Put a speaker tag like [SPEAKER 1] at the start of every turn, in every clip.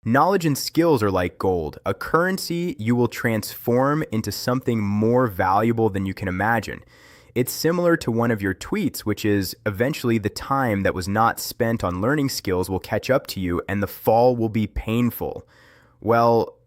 [SPEAKER 1] Knowledge and skills are like gold, a currency you will transform into something more valuable than you can imagine. It's similar to one of your tweets, which is eventually the time that was not spent on learning skills will catch up to you and the fall will be painful. Well,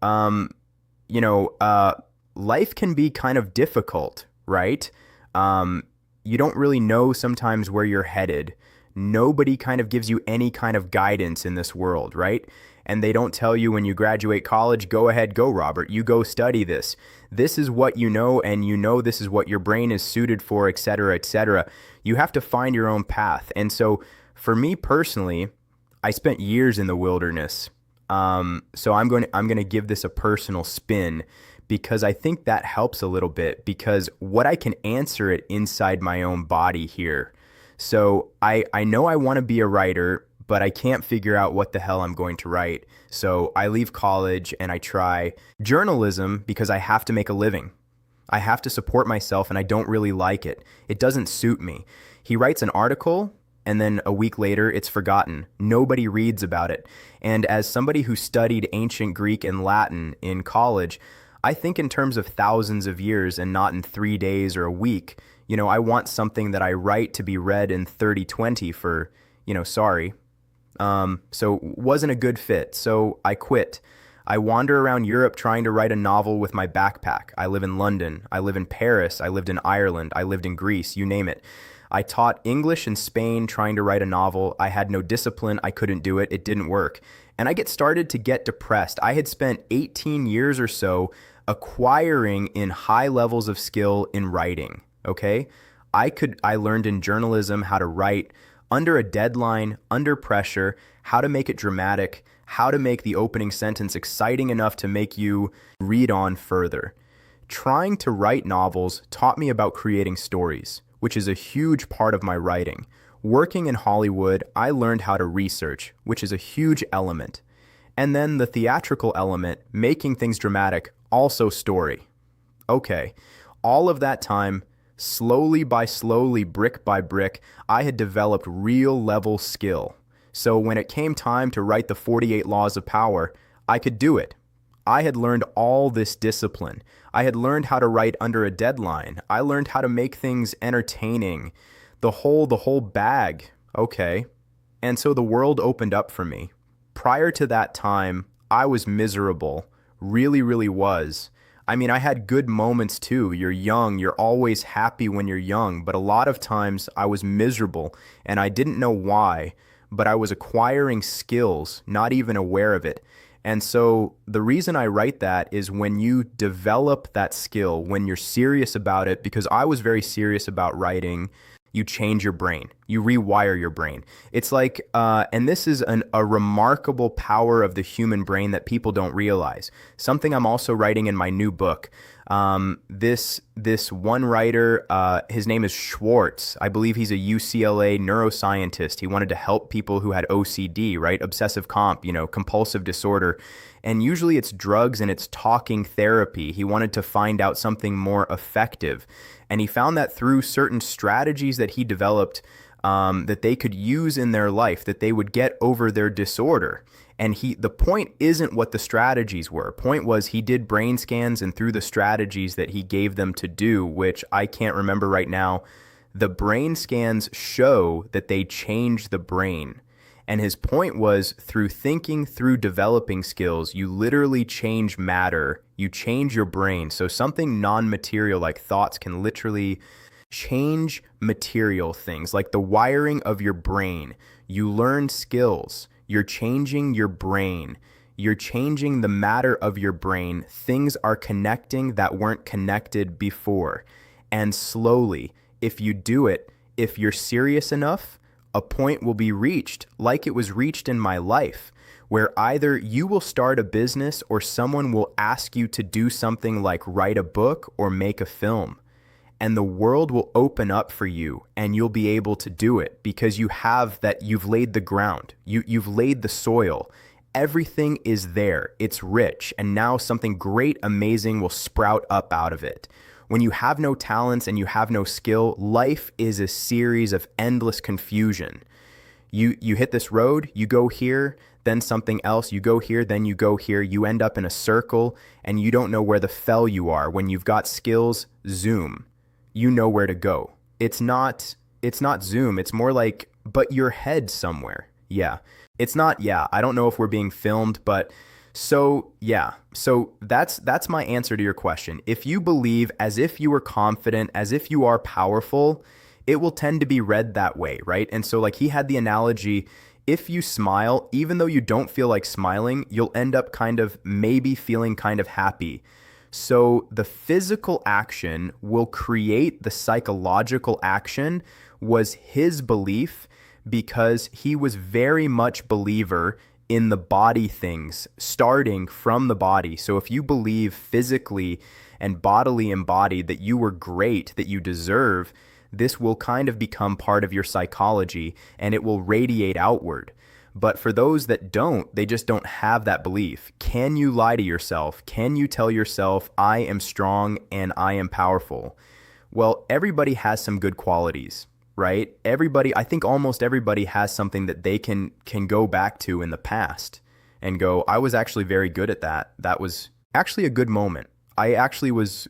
[SPEAKER 1] you know, life can be kind of difficult, right? You don't really know sometimes where you're headed. Nobody kind of gives you any kind of guidance in this world, right? And they don't tell you when you graduate college, go ahead, go, Robert, you go study this. This is what you know, and you know this is what your brain is suited for, et cetera, et cetera. You have to find your own path. And so for me personally, I spent years in the wilderness. So I'm going to give this a personal spin because I think that helps a little bit because what I can answer it inside my own body here. So I know I want to be a writer, but I can't figure out what the hell I'm going to write. So I leave college and I try journalism because I have to make a living. I have to support myself and I don't really like it. It doesn't suit me. He writes an article and then a week later it's forgotten. Nobody reads about it. And as somebody who studied ancient Greek and Latin in college, I think in terms of thousands of years and not in 3 days or a week. You know, I want something that I write to be read in 3020 for, sorry. So wasn't a good fit. So I quit. I wander around Europe trying to write a novel with my backpack. I live in London. I live in Paris. I lived in Ireland. I lived in Greece, you name it. I taught English in Spain trying to write a novel. I had no discipline. I couldn't do it. It didn't work. And I started to get depressed. I had spent 18 years or so acquiring in high levels of skill in writing. Okay. I learned in journalism how to write under a deadline, under pressure, how to make it dramatic, how to make the opening sentence exciting enough to make you read on further. Trying to write novels taught me about creating stories, which is a huge part of my writing. Working in Hollywood, I learned how to research, which is a huge element. And then the theatrical element, making things dramatic, also story. Okay, all of that time, slowly by slowly, brick by brick, I had developed real level skill. So when it came time to write the 48 Laws of Power, I could do it. I had learned all this discipline. I had learned how to write under a deadline. I learned how to make things entertaining. The whole bag. Okay. And so the world opened up for me. Prior to that time, I was miserable. Really, really was. I mean, I had good moments too. You're young. You're always happy when you're young. But a lot of times I was miserable and I didn't know why, but I was acquiring skills, not even aware of it. And so the reason I write that is when you develop that skill, when you're serious about it, because I was very serious about writing, you change your brain. You rewire your brain. It's like, and this is a remarkable power of the human brain that people don't realize. Something I'm also writing in my new book. This one writer, his name is Schwartz. I believe he's a UCLA neuroscientist. He wanted to help people who had OCD, right? Obsessive compulsive disorder. And usually it's drugs and it's talking therapy. He wanted to find out something more effective. And he found that through certain strategies that he developed, that they could use in their life, that they would get over their disorder. And the point isn't what the strategies were. Point was he did brain scans, and through the strategies that he gave them to do, which I can't remember right now, the brain scans show that they change the brain. And his point was through thinking, through developing skills, you literally change matter, you change your brain. So something non-material like thoughts can literally change material things, like the wiring of your brain. You learn skills. You're changing your brain. You're changing the matter of your brain. Things are connecting that weren't connected before. And slowly, if you do it, if you're serious enough, a point will be reached, like it was reached in my life, where either you will start a business or someone will ask you to do something like write a book or make a film. And the world will open up for you and you'll be able to do it because you've laid the ground. You've laid the soil. Everything is there. It's rich. And now something great, amazing will sprout up out of it. When you have no talents and you have no skill, life is a series of endless confusion. You hit this road, you go here, then something else, you go here, then you go here, you end up in a circle and you don't know where the fell you are. When you've got skills, zoom. You know where to go. It's not zoom, it's more like but your head somewhere. Yeah. It's not, yeah, I don't know if we're being filmed, but so yeah. So that's my answer to your question. If you believe as if you are confident, as if you are powerful, it will tend to be read that way, right? And so like he had the analogy, if you smile, even though you don't feel like smiling, you'll end up kind of maybe feeling kind of happy. So the physical action will create the psychological action was his belief because he was very much believer in the body things, starting from the body. So if you believe physically and bodily embodied that you were great, that you deserve, this will kind of become part of your psychology and it will radiate outward. But for those that don't, they just don't have that belief. Can you lie to yourself? Can you tell yourself, I am strong and I am powerful? Well, everybody has some good qualities, right? I think almost everybody has something that they can go back to in the past and go, I was actually very good at that. That was actually a good moment. I actually was,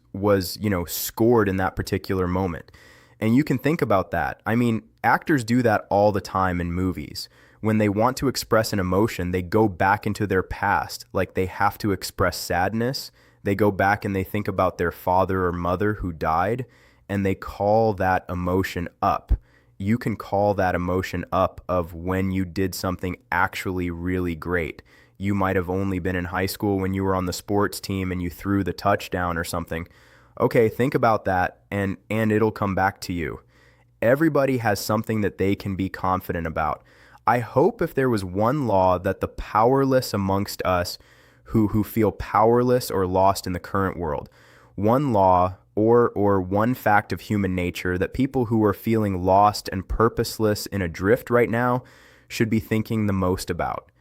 [SPEAKER 1] scored in that particular moment. And you can think about that. I mean, actors do that all the time in movies. When they want to express an emotion, they go back into their past. Like they have to express sadness. They go back and they think about their father or mother who died, and they call that emotion up. You can call that emotion up of when you did something actually really great. You might have only been in high school when you were on the sports team and you threw the touchdown or something. Okay, think about that and it'll come back to you. Everybody has something that they can be confident about. I hope if there was one law that the powerless amongst us who feel powerless or lost in the current world, one law or one fact of human nature that people who are feeling lost and purposeless in a drift right now should be thinking the most about.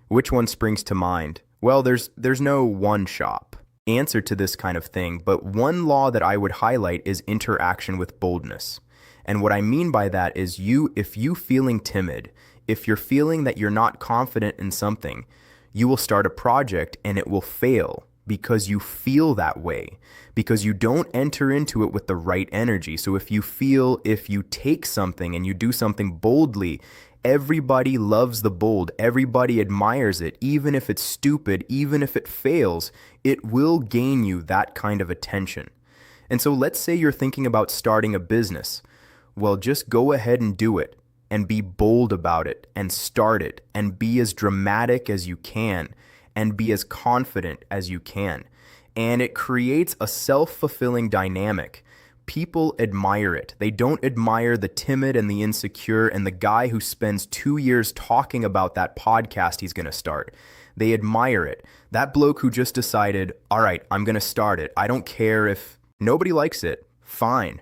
[SPEAKER 1] Which one springs to mind? Well, there's no one shop answer to this kind of thing, but one law that I would highlight is interaction with boldness. And what I mean by that is if you feeling timid, if you're feeling that you're not confident in something, you will start a project and it will fail because you feel that way, because you don't enter into it with the right energy. So if you take something and you do something boldly, everybody loves the bold. Everybody admires it. Even if it's stupid, even if it fails, it will gain you that kind of attention. And so let's say you're thinking about starting a business. Well, just go ahead and do it and be bold about it and start it and be as dramatic as you can and be as confident as you can. And it creates a self-fulfilling dynamic. People admire it. They don't admire the timid and the insecure and the guy who spends 2 years talking about that podcast he's going to start. They admire it. That bloke who just decided, all right, I'm going to start it. I don't care if nobody likes it. Fine.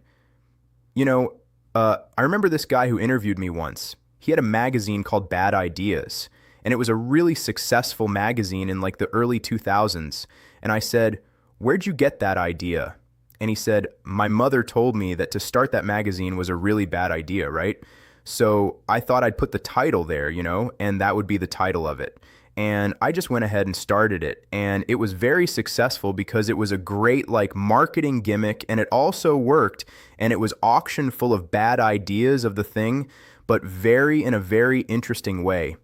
[SPEAKER 1] I remember this guy who interviewed me once. He had a magazine called Bad Ideas, and it was a really successful magazine in like the early 2000s. And I said, where'd you get that idea? And he said, my mother told me that to start that magazine was a really bad idea, right? So I thought I'd put the title there, and that would be the title of it. And I just went ahead and started it. And it was very successful because it was a great marketing gimmick, and it also worked. And it was auction full of bad ideas of the thing, but in a very interesting way.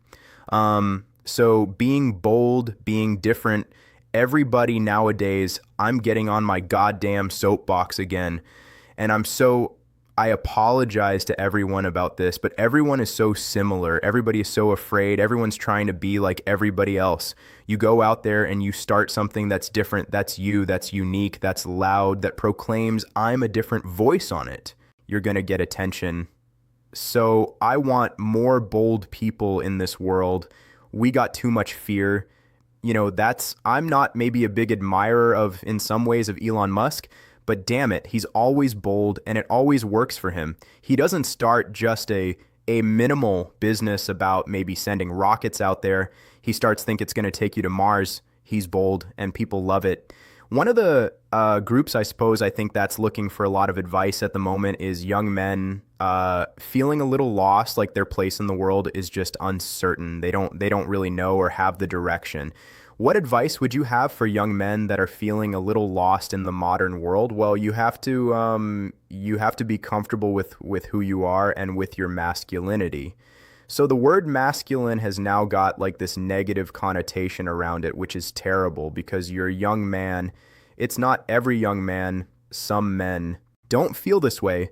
[SPEAKER 1] So being bold, being different, everybody nowadays, I'm getting on my goddamn soapbox again. And I apologize to everyone about this, but everyone is so similar. Everybody is so afraid. Everyone's trying to be like everybody else. You go out there and you start something that's different, that's you, that's unique, that's loud, that proclaims I'm a different voice on it. You're going to get attention. So I want more bold people in this world. We got too much fear. I'm not maybe a big admirer in some ways of Elon Musk, but damn it, he's always bold and it always works for him. He doesn't start just a minimal business about maybe sending rockets out there. He starts thinking it's going to take you to Mars. He's bold and people love it. One of the groups, I suppose, I think that's looking for a lot of advice at the moment is young men feeling a little lost, like their place in the world is just uncertain. They don't really know or have the direction. What advice would you have for young men that are feeling a little lost in the modern world? Well, you have to be comfortable with who you are and with your masculinity. So the word masculine has now got like this negative connotation around it, which is terrible because you're a young man. It's not every young man. Some men don't feel this way,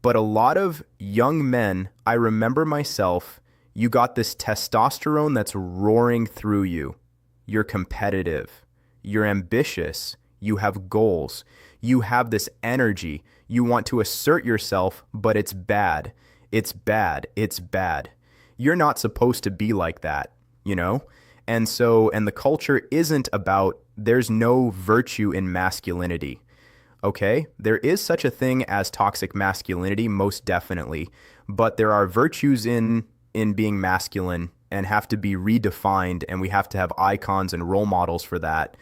[SPEAKER 1] but a lot of young men, I remember myself, you got this testosterone that's roaring through you. You're competitive. You're ambitious. You have goals. You have this energy. You want to assert yourself, but it's bad. It's bad. It's bad. You're not supposed to be like that, you know? And the culture isn't about, there's no virtue in masculinity, okay? There is such a thing as toxic masculinity, most definitely, but there are virtues in being masculine and have to be redefined, and we have to have icons and role models for that.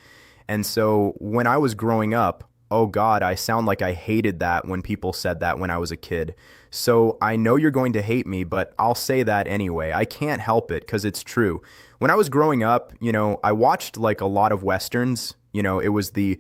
[SPEAKER 1] And so when I was growing up, oh God, I sound like I hated that when people said that when I was a kid. So I know you're going to hate me, but I'll say that anyway. I can't help it because it's true. When I was growing up, I watched like a lot of Westerns. It was the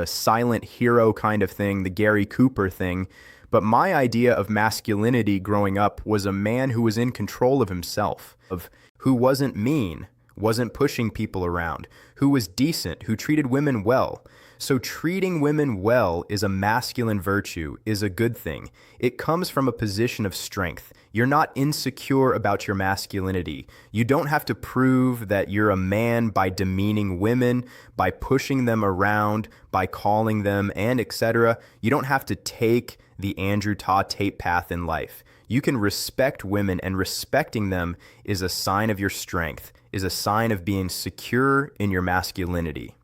[SPEAKER 1] silent hero kind of thing, the Gary Cooper thing. But my idea of masculinity growing up was a man who was in control of himself, of who wasn't mean, wasn't pushing people around, who was decent, who treated women well. So treating women well is a masculine virtue, is a good thing. It comes from a position of strength. You're not insecure about your masculinity. You don't have to prove that you're a man by demeaning women, by pushing them around, by calling them, and etc. You don't have to take the Andrew Tate path in life. You can respect women, and respecting them is a sign of your strength, is a sign of being secure in your masculinity.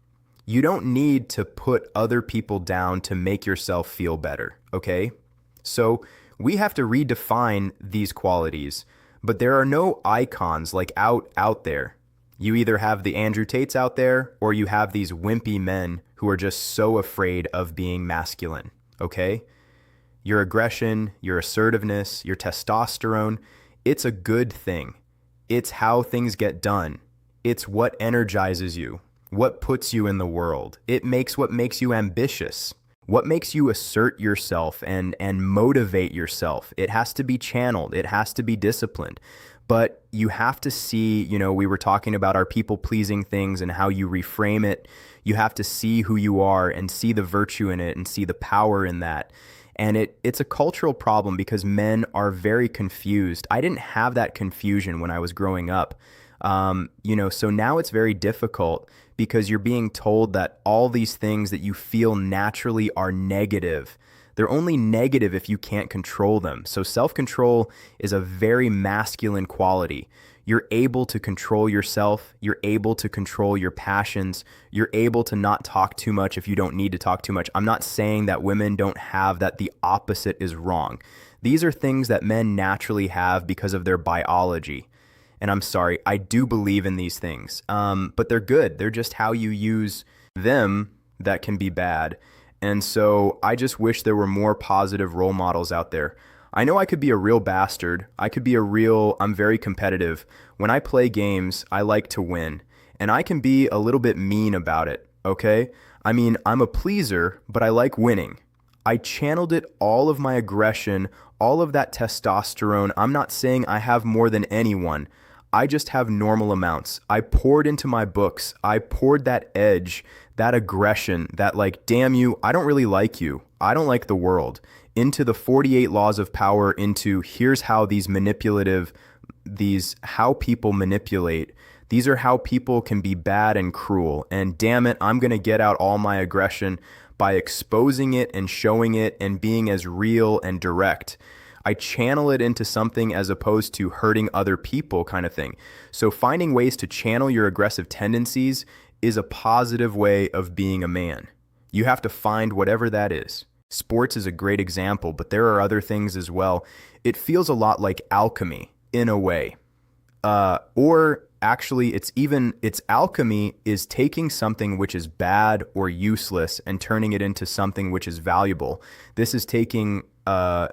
[SPEAKER 1] You don't need to put other people down to make yourself feel better, okay? So we have to redefine these qualities, but there are no icons like out there. You either have the Andrew Tates out there, or you have these wimpy men who are just so afraid of being masculine, okay? Your aggression, your assertiveness, your testosterone, it's a good thing. It's how things get done. It's what energizes you, what puts you in the world. It makes what makes you ambitious, what makes you assert yourself and motivate yourself. It has to be channeled. It has to be disciplined. But you have to see, we were talking about our people-pleasing things and how you reframe it. You have to see who you are and see the virtue in it and see the power in that. And it's a cultural problem because men are very confused. I didn't have that confusion when I was growing up. So now it's very difficult because you're being told that all these things that you feel naturally are negative. They're only negative if you can't control them. So self-control is a very masculine quality. You're able to control yourself. You're able to control your passions. You're able to not talk too much if you don't need to talk too much. I'm not saying that women don't have that. The opposite is wrong. These are things that men naturally have because of their biology. And I'm sorry, I do believe in these things, but they're good. They're just how you use them that can be bad. And so I just wish there were more positive role models out there. I know I could be a real bastard. I'm very competitive. When I play games, I like to win. And I can be a little bit mean about it, okay? I mean, I'm a pleaser, but I like winning. I channeled all of my aggression, all of that testosterone. I'm not saying I have more than anyone. I just have normal amounts. I poured into my books. I poured that edge, that aggression, that like, damn you, I don't really like you. I don't like the world. Into the 48 laws of power, into here's how how people manipulate. These are how people can be bad and cruel. And damn it, I'm going to get out all my aggression by exposing it and showing it and being as real and direct. I channel it into something as opposed to hurting other people kind of thing. So finding ways to channel your aggressive tendencies is a positive way of being a man. You have to find whatever that is. Sports is a great example, but there are other things as well. It feels a lot like alchemy in a way. Or actually, it's alchemy is taking something which is bad or useless and turning it into something which is valuable. This is taking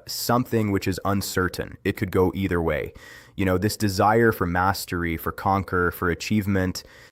[SPEAKER 1] something which is uncertain. It could go either way. You know, this desire for mastery, for conquer, for achievement,